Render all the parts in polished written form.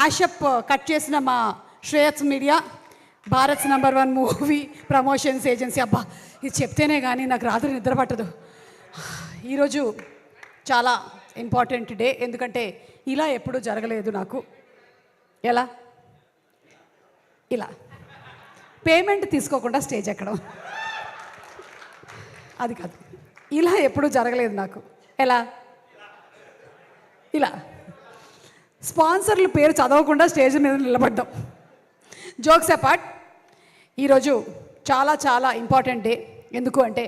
Mashup cut చేసిన మా Shreyas media, Bharat #1 movie promotions agency. అబ్బా, ఇది చెప్తేనే కానీ నాకు రాత్రి నిద్ర పట్టదు. ఈరోజు చాలా ఇంపార్టెంట్ డే, ఎందుకంటే ఇలా ఎప్పుడూ జరగలేదు నాకు. ఎలా? ఇలా పేమెంట్ తీసుకోకుండా స్టేజ్ ఎక్కడం, అది కాదు. ఇలా ఎప్పుడూ జరగలేదు నాకు. ఎలా? ఇలా స్పాన్సర్ల పేరు చదవకుండా స్టేజ్ మీద నిలబడ్డాం. జోక్స్ అపార్ట్, ఈరోజు చాలా చాలా ఇంపార్టెంట్ డే. ఎందుకు అంటే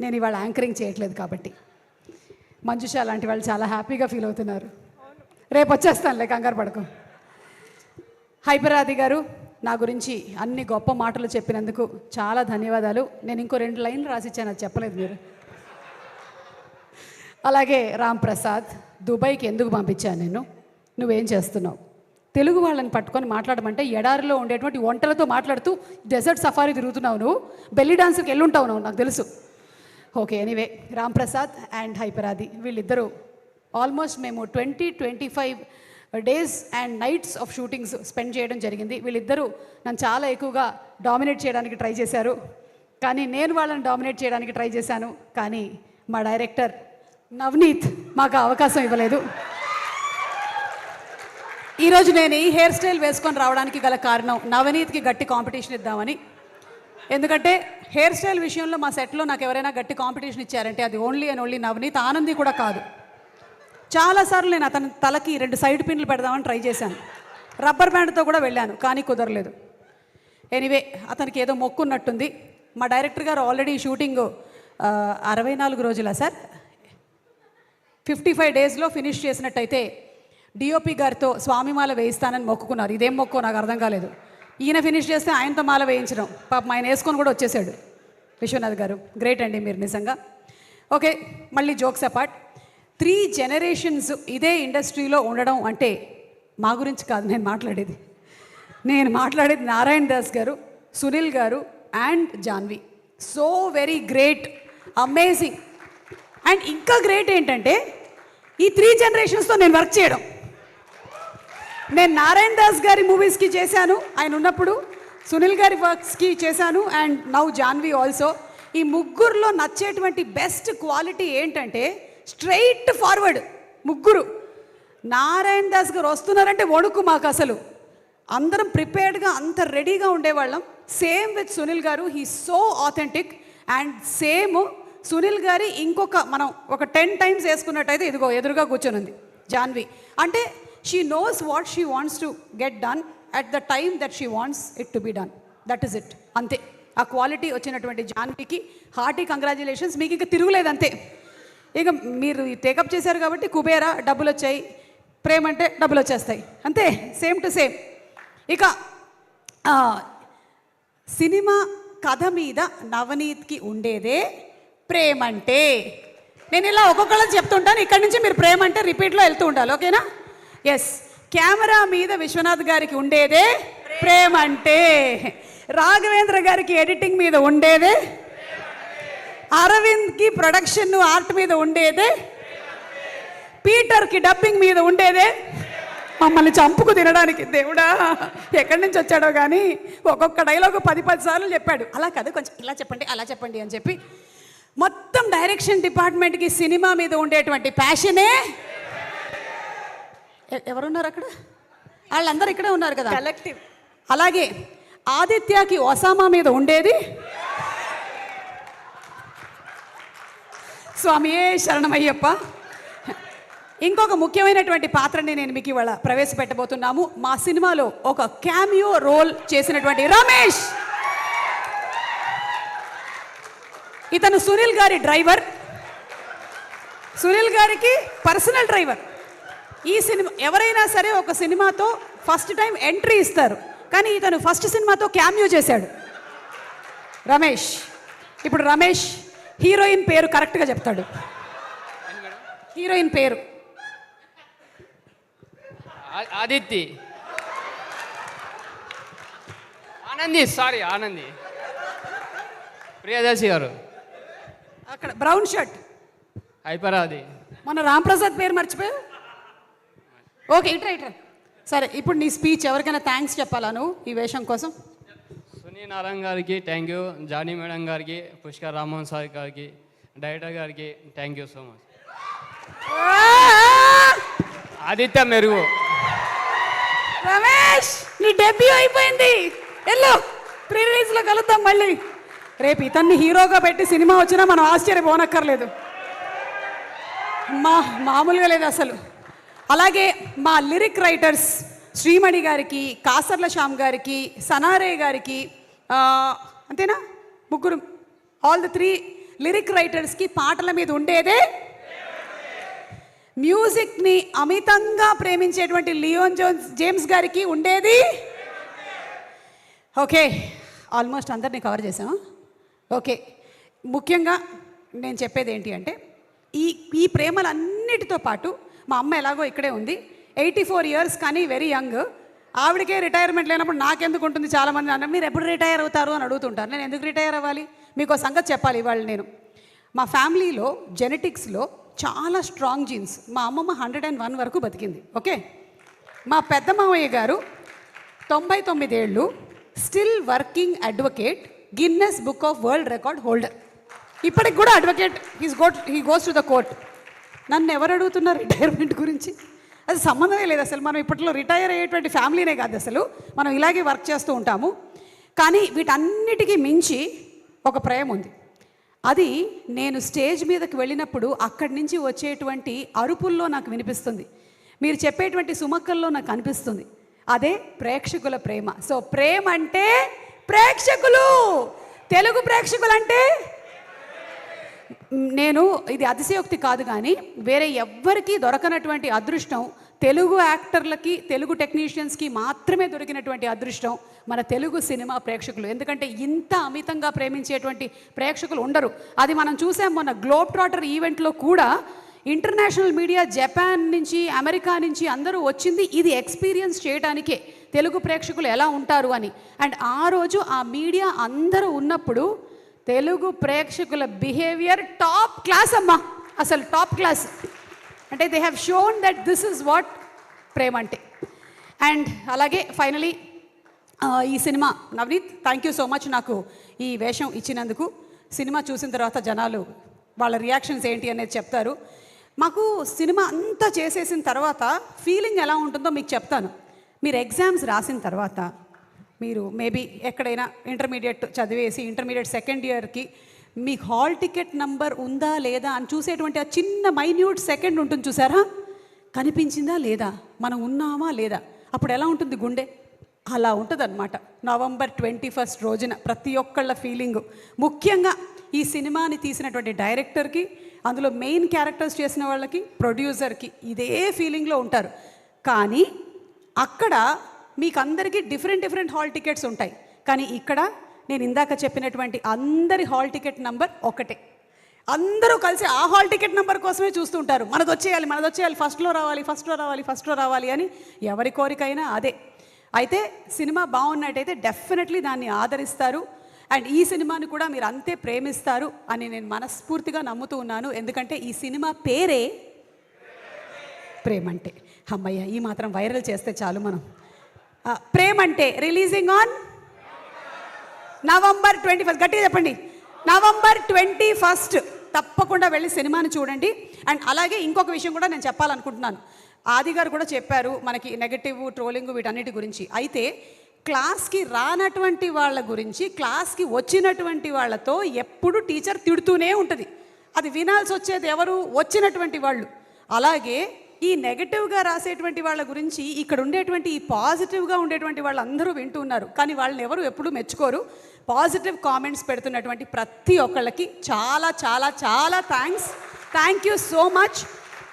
నేను ఇవాళ యాంకరింగ్ చేయట్లేదు కాబట్టి. మంజుష లాంటి వాళ్ళు చాలా హ్యాపీగా ఫీల్ అవుతున్నారు. రేపు వచ్చేస్తానులే, కంగారు పడకు. హైపరాది గారు నా గురించి అన్ని గొప్ప మాటలు చెప్పినందుకు చాలా ధన్యవాదాలు. నేను ఇంకో 2 లైన్లు రాసిచ్చాను, అది చెప్పలేదు మీరు. అలాగే రామ్ ప్రసాద్, దుబాయ్కి ఎందుకు పంపించాను నేను? నువ్వేం చేస్తున్నావు? తెలుగు వాళ్ళని పట్టుకొని మాట్లాడమంటే ఎడారిలో ఉండేటువంటి ఒంటలతో మాట్లాడుతూ డెజర్ట్ సఫారీ తిరుగుతున్నావు నువ్వు. బెల్లీ డాన్స్కి వెళ్ళుంటావు నువ్వు, నాకు తెలుసు. Okay, anyway, Ram Prasad and Hyper Aadi వీళ్ళిద్దరూ ఆల్మోస్ట్ మేము 20-25 days and nights of shootings spend చేయడం జరిగింది. వీళ్ళిద్దరూ నన్ను చాలా ఎక్కువగా డామినేట్ చేయడానికి ట్రై చేశారు, కానీ నేను వాళ్ళని డామినేట్ చేయడానికి ట్రై చేశాను. కానీ మా డైరెక్టర్ నవనీత్ మాకు అవకాశం ఇవ్వలేదు. ఈరోజు నేను ఈ హెయిర్ స్టైల్ వేసుకొని రావడానికి గల కారణం నవనీత్కి గట్టి కాంపిటీషన్ ఇద్దామని. ఎందుకంటే హెయిర్ స్టైల్ విషయంలో మా సెట్లో నాకు ఎవరైనా గట్టి కాంపిటీషన్ ఇచ్చారంటే అది only and only Navneet. Anandi కూడా కాదు. చాలాసార్లు నేను అతని తలకి 2 సైడ్ పిన్లు పెడదామని ట్రై చేశాను. రబ్బర్ బ్యాండ్తో కూడా వెళ్ళాను, కానీ కుదరలేదు. ఎనీవే, అతనికి ఏదో మొక్కున్నట్టుంది. మా డైరెక్టర్ గారు ఆల్రెడీ షూటింగ్ 64 రోజులా సార్, 55 డేస్లో ఫినిష్ చేసినట్టయితే డిఓపి గారితో స్వామిమాల వేయిస్తానని మొక్కుకున్నారు. ఇదేం మొక్కో నాకు అర్థం కాలేదు. ఈయన ఫినిష్ చేస్తే ఆయనతో మాల వేయించడం, పాపం ఆయన వేసుకొని కూడా వచ్చేసాడు. విశ్వనాథ్ గారు గ్రేట్ అండి మీరు నిజంగా. ఓకే, మళ్ళీ జోక్స్ అపార్ట్, 3 జనరేషన్స్ ఇదే ఇండస్ట్రీలో ఉండడం అంటే మా గురించి కాదు నేను మాట్లాడేది. నేను మాట్లాడేది నారాయణ దాస్ గారు, సునీల్ గారు and Janhvi. So very great, amazing. And ఇంకా గ్రేట్ ఏంటంటే ఈ 3 జనరేషన్స్తో నేను వర్క్ చేయడం. నేను నారాయణ దాస్ గారి మూవీస్కి చేశాను ఆయన ఉన్నప్పుడు, సునీల్ గారి వర్క్స్కి చేశాను, అండ్ నౌ జాన్వి ఆల్సో. ఈ ముగ్గురులో నచ్చేటువంటి బెస్ట్ క్వాలిటీ ఏంటంటే స్ట్రైట్ ఫార్వర్డ్. ముగ్గురు నారాయణ దాస్ గారు వస్తున్నారంటే వణుకు మాకు అసలు. అందరం ప్రిపేర్డ్గా అంత రెడీగా ఉండేవాళ్ళం. సేమ్ విత్ సునీల్ గారు, he so authentic. And same Sunil గారి మనం ఒక 10 టైమ్స్ వేసుకున్నట్టయితే ఇదిగో ఎదురుగా కూర్చొని జాన్వి. అంటే she knows what she wants to get done at the time that she wants it to be done. That is it, అంతే. ఆ క్వాలిటీ వచ్చినటువంటి జాన్వికి హార్టీ కంగ్రాచులేషన్స్. మీకు ఇంకా తిరుగులేదు, అంతే. ఇక మీరు టేకప్ చేశారు కాబట్టి కుబేరా డబ్బులు వచ్చాయి, ప్రేమ అంటే డబ్బులు వచ్చేస్తాయి, అంతే. Same to same. ఇక సినిమా కథ మీద నవనీత్కి ఉండేదే ప్రేమంటే. నేను ఇలా ఒక్కొక్కళ్ళని చెప్తుంటాను, ఇక్కడి నుంచి మీరు ప్రేమ అంటే రిపీట్లో వెళ్తూ ఉండాలి, ఓకేనా? ఎస్. కెమెరా మీద విశ్వనాథ్ గారికి ఉండేదే ప్రేమంటే. రాఘవేంద్ర గారికి ఎడిటింగ్ మీద ఉండేదే, అరవింద్కి ప్రొడక్షన్ ఆర్ట్ మీద ఉండేదే, పీటర్కి డబ్బింగ్ మీద ఉండేదే, మమ్మల్ని చంపుకు తినడానికి దేవుడా ఎక్కడి నుంచి వచ్చాడో కానీ ఒక్కొక్క డైలాగ్ 10 సార్లు చెప్పాడు. అలా కాదు, కొంచెం ఇలా చెప్పండి అలా చెప్పండి అని చెప్పి మొత్తం డైరెక్షన్ డిపార్ట్మెంట్కి సినిమా మీద ఉండేటువంటి ప్యాషనే. ఎవరున్నారు అక్కడ? వాళ్ళందరూ ఇక్కడే ఉన్నారు కదా, కలెక్టివ్. అలాగే ఆదిత్యకి ఒసామా మీద ఉండేది స్వామియే శరణమయ్యప్ప. ఇంకొక ముఖ్యమైనటువంటి పాత్రని నేను మీకు ఇవాళ ప్రవేశపెట్టబోతున్నాము. మా సినిమాలో ఒక క్యామియో రోల్ చేసినటువంటి రమేష్. ఇతను సునీల్ గారి డ్రైవర్, సునీల్ గారికి పర్సనల్ డ్రైవర్. ఈ సినిమా ఎవరైనా సరే ఒక సినిమాతో ఫస్ట్ టైం ఎంట్రీ ఇస్తారు, కానీ ఇతను ఫస్ట్ సినిమాతో క్యామియో చేశాడు రమేష్. ఇప్పుడు రమేష్ హీరోయిన్ పేరు కరెక్ట్గా చెప్తాడు. హీరోయిన్ పేరు ఆదిత్య, ఆనంది, సారీ ఆనంది, ప్రియదర్శి గారు. అక్కడ బ్రౌన్ షర్ట్ హైపరాది. మన రామ్ ప్రసాద్ పేరు మర్చిపోయా. ఓకే, ఇట్రా సరే, ఇప్పుడు నీ స్పీచ్ ఎవరికైనా థ్యాంక్స్ చెప్పాలా నువ్వు ఈ వేషం కోసం? సునీల్ నారాయణ గారికి థ్యాంక్ యూ, జానీ మేడం గారికి, పుష్కర్ రామ్మోహన్ సార్ గారికి, డైరెక్టర్ గారికి thank you so much. Aditya మెరుగు. రమేష్, నీ డెబ్యూ అయిపోయింది, ఎల్లో ప్రీ రిలీజ్లో కలుద్దాం మళ్ళీ. రేపు ఇతన్ని హీరోగా పెట్టి సినిమా వచ్చినా మనం ఆశ్చర్యపోనక్కర్లేదు, మామూలుగా లేదు అసలు. అలాగే మా లిరిక్ రైటర్స్ శ్రీమణి గారికి, కాసర్ల శ్యామ్ గారికి, సనారే గారికి, అంతేనా, ముగ్గురు, ఆల్ ద 3 లిరిక్ రైటర్స్కి పాటల మీద ఉండేదే, మ్యూజిక్ని అమితంగా ప్రేమించేటువంటి లియోన్ జేమ్స్ గారికి ఉండేది. ఓకే, ఆల్మోస్ట్ అందరినీ కవర్ చేసాం. ఓకే, ముఖ్యంగా నేను చెప్పేది ఏంటి అంటే, ఈ ప్రేమలన్నిటితో పాటు మా అమ్మ ఎలాగో ఇక్కడే ఉంది, 84 ఇయర్స్ కానీ వెరీ యంగ్. ఆవిడకే రిటైర్మెంట్ లేనప్పుడు నాకెందుకు ఉంటుంది? చాలామంది అన్నారు మీరు ఎప్పుడు రిటైర్ అవుతారు అని అడుగుతుంటారు. నేను ఎందుకు రిటైర్ అవ్వాలి? మీకు ఒక సంగతి చెప్పాలి ఇవాళ. నేను మా ఫ్యామిలీలో జెనెటిక్స్లో చాలా స్ట్రాంగ్ జీన్స్. మా అమ్మమ్మ 101 వరకు బతికింది. ఓకే, మా పెద్ద మామయ్య గారు 99 ఏళ్ళు, still working advocate, Guinness book of world record holder. ఇప్పటికి కూడా advocate, he goes to the court. నన్ను ఎవరు అడుగుతున్నారు రిటైర్మెంట్ గురించి? అది సంబంధమే లేదు అసలు. మనం ఇప్పట్లో రిటైర్ అయ్యేటువంటి ఫ్యామిలీనే కాదు అసలు, మనం ఇలాగే వర్క్ చేస్తూ ఉంటాము. కానీ వీటన్నిటికీ మించి ఒక ప్రేమ ఉంది. అది నేను స్టేజ్ మీదకి వెళ్ళినప్పుడు అక్కడి నుంచి వచ్చేటువంటి అరుపుల్లో నాకు వినిపిస్తుంది, మీరు చెప్పేటువంటి సుమక్కల్లో నాకు అనిపిస్తుంది. అదే ప్రేక్షకుల ప్రేమ. సో ప్రేమ అంటే ప్రేక్షకులు, తెలుగు ప్రేక్షకులు అంటే నేను, ఇది అతిశయోక్తి కాదు కానీ వేరే ఎవ్వరికీ దొరకనటువంటి అదృష్టం తెలుగు యాక్టర్లకి, తెలుగు టెక్నీషియన్స్కి మాత్రమే దొరికినటువంటి అదృష్టం మన తెలుగు సినిమా ప్రేక్షకులు. ఎందుకంటే ఇంత అమితంగా ప్రేమించేటువంటి ప్రేక్షకులు ఉండరు. అది మనం చూసాం మొన్న గ్లోబ్ ట్రాటర్ ఈవెంట్లో కూడా. ఇంటర్నేషనల్ మీడియా, జపాన్ నుంచి, అమెరికా నుంచి అందరూ వచ్చింది ఇది ఎక్స్పీరియన్స్ చేయడానికే తెలుగు ప్రేక్షకులు ఎలా ఉంటారు అని. అండ్ ఆ రోజు ఆ మీడియా అందరూ ఉన్నప్పుడు తెలుగు ప్రేక్షకుల బిహేవియర్ టాప్ క్లాస్ అమ్మా, అసలు టాప్ క్లాస్. అంటే they have shown that this is what ప్రేమ అంటే. అండ్ అలాగే ఫైనలీ ఈ cinema, Navneet thank you so much నాకు ఈ వేషం ఇచ్చినందుకు. సినిమా చూసిన తర్వాత జనాలు వాళ్ళ రియాక్షన్స్ ఏంటి అనేది చెప్తారు. మాకు సినిమా అంతా చేసేసిన తర్వాత ఫీలింగ్ ఎలా ఉంటుందో మీకు చెప్తాను. మీరు ఎగ్జామ్స్ రాసిన తర్వాత, మీరు మేబీ ఎక్కడైనా ఇంటర్మీడియట్ చదివేసి ఇంటర్మీడియట్ సెకండ్ ఇయర్కి మీకు హాల్ టికెట్ నంబర్ ఉందా లేదా అని చూసేటువంటి ఆ చిన్న మైన్యూట్ సెకండ్ ఉంటుంది చూసారా, కనిపించిందా లేదా, మనం ఉన్నామా లేదా, అప్పుడు ఎలా ఉంటుంది గుండె? అలా ఉంటుంది అనమాట నవంబర్ 21 రోజున ప్రతి ఒక్కళ్ళ ఫీలింగు. ముఖ్యంగా ఈ సినిమాని తీసినటువంటి డైరెక్టర్కి, అందులో మెయిన్ క్యారెక్టర్స్ చేసిన వాళ్ళకి, ప్రొడ్యూసర్కి ఇదే ఫీలింగ్లో ఉంటారు. కానీ అక్కడ మీకు అందరికీ డిఫరెంట్ హాల్ టికెట్స్ ఉంటాయి. కానీ ఇక్కడ నేను ఇందాక చెప్పినటువంటి అందరి హాల్ టికెట్ నంబర్ ఒకటే. అందరూ కలిసి ఆ హాల్ టికెట్ నెంబర్ కోసమే చూస్తుంటారు, మనది వచ్చేయాలి, ఫస్ట్లో రావాలి అని. ఎవరి కోరికైనా అదే. అయితే సినిమా బాగున్నట్టయితే డెఫినెట్లీ దాన్ని ఆదరిస్తారు. అండ్ ఈ సినిమాని కూడా మీరు అంతే ప్రేమిస్తారు అని నేను మనస్ఫూర్తిగా నమ్ముతూ ఉన్నాను. ఎందుకంటే ఈ సినిమా పేరే ప్రేమంటే. అమ్మయ్య, ఈ మాత్రం వైరల్ చేస్తే చాలు మనం. ప్రేమంటే రిలీజింగ్ ఆన్ November 21. గట్టిగా చెప్పండి, November 21. తప్పకుండా వెళ్ళి సినిమాని చూడండి. అండ్ అలాగే ఇంకొక విషయం కూడా నేను చెప్పాలనుకుంటున్నాను. ఆది గారు కూడా చెప్పారు మనకి నెగటివ్, ట్రోలింగ్ వీటన్నిటి గురించి. అయితే క్లాస్కి రానటువంటి వాళ్ళ గురించి క్లాస్కి వచ్చినటువంటి వాళ్ళతో ఎప్పుడు టీచర్ తిడుతూనే ఉంటుంది. అది వినాల్సి వచ్చేది ఎవరు? వచ్చినటువంటి వాళ్ళు. అలాగే ఈ నెగటివ్గా రాసేటువంటి వాళ్ళ గురించి ఇక్కడ ఉండేటువంటి ఈ పాజిటివ్గా ఉండేటువంటి వాళ్ళు అందరూ వింటూ ఉన్నారు. కానీ వాళ్ళని ఎవరు ఎప్పుడూ మెచ్చుకోరు. పాజిటివ్ కామెంట్స్ పెడుతున్నటువంటి ప్రతి ఒక్కళ్ళకి చాలా చాలా చాలా thank you so much.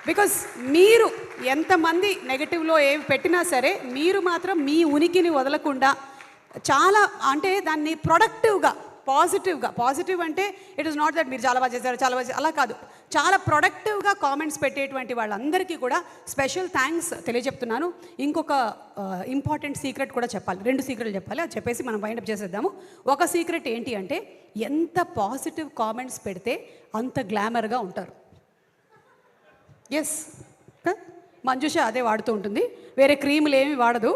Because మీరు ఎంతమంది నెగటివ్లో ఏవి పెట్టినా సరే మీరు మాత్రం మీ ఉనికిని వదలకుండా చాలా, అంటే దాన్ని ప్రొడక్టివ్గా, పాజిటివ్ అంటే ఇట్ ఈస్ నాట్ దట్ మీరు చాలా బాగా చేశారు అలా కాదు, చాలా ప్రొడక్టివ్గా కామెంట్స్ పెట్టేటువంటి వాళ్ళందరికీ కూడా స్పెషల్ థ్యాంక్స్ తెలియజెప్తున్నాను. ఇంకొక ఇంపార్టెంట్ సీక్రెట్ కూడా చెప్పాలి, 2 సీక్రెట్లు చెప్పాలి. అది చెప్పేసి మనం వైండప్ చేసేద్దాము. ఒక సీక్రెట్ ఏంటి అంటే, ఎంత పాజిటివ్ కామెంట్స్ పెడితే అంత గ్లామర్గా ఉంటారు. ఎస్, మంజుష అదే వాడుతూ ఉంటుంది, వేరే క్రీములు ఏమి వాడదు.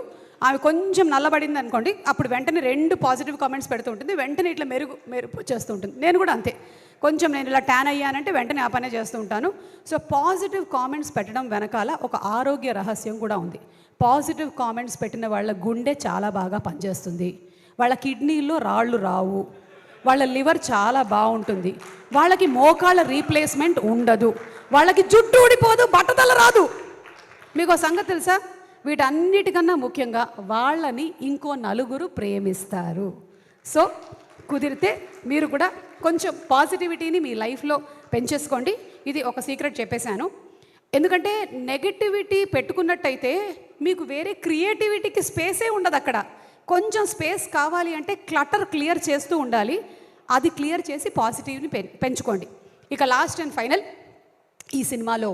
ఆమె కొంచెం నల్లబడింది అనుకోండి, అప్పుడు వెంటనే 2 పాజిటివ్ కామెంట్స్ పెడుతూ ఉంటుంది, వెంటనే ఇట్లా మెరుపు చేస్తూ ఉంటుంది. నేను కూడా అంతే, కొంచెం నేను ఇలా ట్యాన్ అయ్యానంటే వెంటనే ఆ పనే చేస్తూ ఉంటాను. సో పాజిటివ్ కామెంట్స్ పెట్టడం వెనకాల ఒక ఆరోగ్య రహస్యం కూడా ఉంది. పాజిటివ్ కామెంట్స్ పెట్టిన వాళ్ళ గుండె చాలా బాగా పనిచేస్తుంది, వాళ్ళ కిడ్నీల్లో రాళ్ళు రావు, వాళ్ళ లివర్ చాలా బాగుంటుంది, వాళ్ళకి మోకాళ్ళ రీప్లేస్మెంట్ ఉండదు, వాళ్ళకి జుట్టు ఊడిపోదు, బట్టతల రాదు. మీకు సంగతి తెలుసా? వీటన్నిటికన్నా ముఖ్యంగా వాళ్ళని ఇంకో నలుగురు ప్రేమిస్తారు. సో కుదిరితే మీరు కూడా కొంచెం పాజిటివిటీని మీ లైఫ్లో పెంచేసుకోండి. ఇది ఒక సీక్రెట్ చెప్పేశాను. ఎందుకంటే నెగటివిటీ పెట్టుకున్నట్టయితే మీకు వేరే క్రియేటివిటీకి స్పేసే ఉండదు. అక్కడ కొంచెం స్పేస్ కావాలి అంటే క్లటర్ క్లియర్ చేస్తూ ఉండాలి. అది క్లియర్ చేసి పాజిటివ్ని పెంచుకోండి. ఇక లాస్ట్ అండ్ ఫైనల్, ఈ సినిమాలో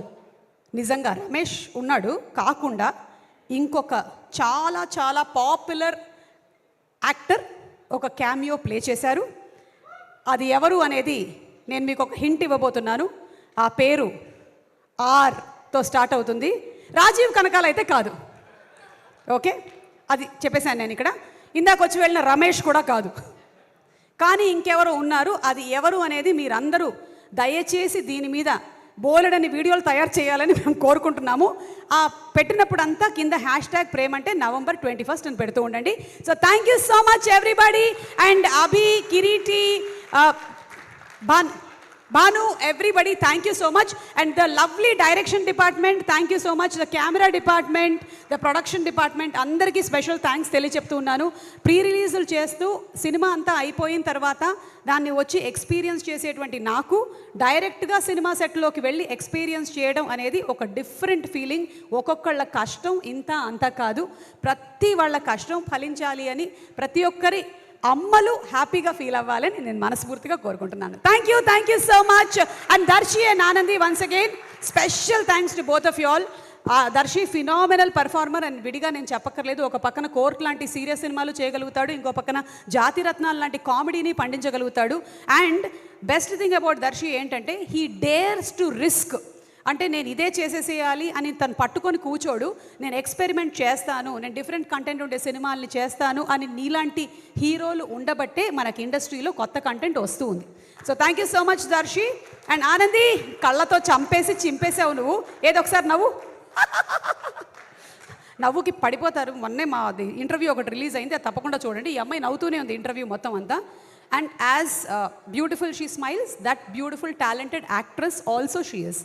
నిజంగా రమేష్ ఉన్నాడు కాకుండా ఇంకొక చాలా చాలా పాపులర్ యాక్టర్ ఒక క్యామియో ప్లే చేశారు. అది ఎవరు అనేది నేను మీకు ఒక హింట్ ఇవ్వబోతున్నాను. ఆ పేరు ఆర్తో స్టార్ట్ అవుతుంది. రాజీవ్ కనకాల అయితే కాదు, ఓకే? అది చెప్పేశాను నేను ఇక్కడ. ఇందాక వచ్చి వెళ్ళిన రమేష్ కూడా కాదు, కానీ ఇంకెవరు ఉన్నారు. అది ఎవరు అనేది మీరందరూ దయచేసి దీని మీద బోలెడని వీడియోలు తయారు చేయాలని మేము కోరుకుంటున్నాము. ఆ పెట్టినప్పుడంతా కింద #ప్రేమ్ అంటే November 21 అని పెడుతూ ఉండండి. So thank you so much everybody. And Abhi, Kiriti, Banu, everybody, thank you so much. And the lovely direction department, thank you so much. The camera department, the production department, అందరికీ స్పెషల్ థ్యాంక్స్ తెలియచెప్తున్నాను. ప్రీ రిలీజులు చేస్తూ cinema అంతా అయిపోయిన తర్వాత దాన్ని వచ్చి experience చేసేటువంటి నాకు డైరెక్ట్గా సినిమా సెట్లోకి వెళ్ళి ఎక్స్పీరియన్స్ చేయడం అనేది ఒక డిఫరెంట్ ఫీలింగ్. ఒక్కొక్కళ్ళ కష్టం ఇంత అంత కాదు, ప్రతి వాళ్ళ కష్టం ఫలించాలి అని ప్రతి ఒక్కరి అమ్మలు హ్యాపీగా ఫీల్ అవ్వాలని నేను మనస్ఫూర్తిగా కోరుకుంటున్నాను. Thank you so much. And Darshi and Anandi, once again special thanks to both of you all. Darshi phenomenal performer అని విడిగా నేను చెప్పక్కర్లేదు. ఒక పక్కన కోర్ట్ లాంటి సీరియస్ సినిమాలు చేయగలుగుతాడు, ఇంకో పక్కన జాతిరత్నాలు లాంటి కామెడీని పండించగలుగుతాడు. And best thing about Darsi ఏంటంటే హీ డేర్స్ టు రిస్క్. అంటే నేను ఇదే చేసేసేయాలి అని తను పట్టుకొని కూర్చోడు. నేను ఎక్స్పెరిమెంట్ చేస్తాను, నేను డిఫరెంట్ కంటెంట్ ఉండే సినిమాల్ని చేస్తాను అని నీలాంటి హీరోలు ఉండబట్టే మనకి ఇండస్ట్రీలో కొత్త కంటెంట్ వస్తూ ఉంది. So thank you so much Darshi. And Anandi, కళ్ళతో చంపేసి చింపేసావు నువ్వు. ఏదో ఒకసారి నవ్వు, నవ్వుకి పడిపోతారు. మొన్నే మా ఇంటర్వ్యూ ఒకటి రిలీజ్ అయింది, అది తప్పకుండా చూడండి. ఈ అమ్మాయి నవ్వుతూనే ఉంది ఇంటర్వ్యూ మొత్తం అంతా. And as beautiful she smiles, that beautiful talented actress also she is.